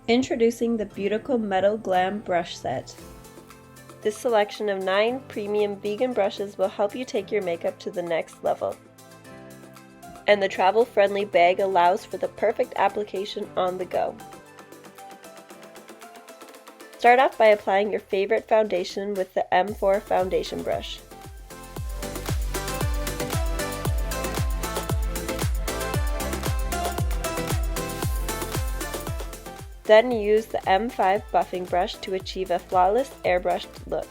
Introducing the BEAUTICAL Metal Glam Brush Set. This selection of 9 premium vegan brushes will help you take your makeup to the next level. And the travel-friendly bag allows for the perfect application on the go. Start off by applying your favorite foundation with the M4 foundation brush. Then use the M5 buffing brush to achieve a flawless airbrushed look.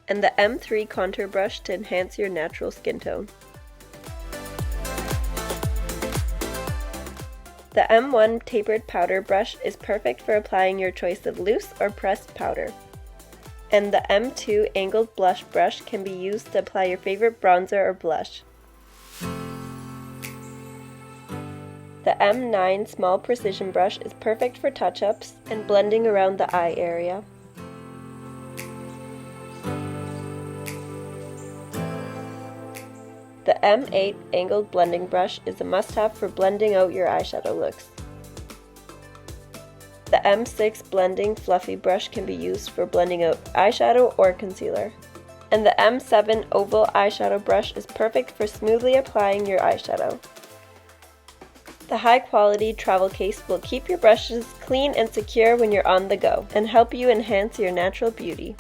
And the M3 contour brush to enhance your natural skin tone. The M1 tapered powder brush is perfect for applying your choice of loose or pressed powder. And the M2 angled blush brush can be used to apply your favorite bronzer or blush. The M9 small precision brush is perfect for touch-ups and blending around the eye area. The M8 angled blending brush is a must-have for blending out your eyeshadow looks. The M6 blending fluffy brush can be used for blending out eyeshadow or concealer. And the M7 oval eyeshadow brush is perfect for smoothly applying your eyeshadow. The high-quality travel case will keep your brushes clean and secure when you're on the go and help you enhance your natural beauty.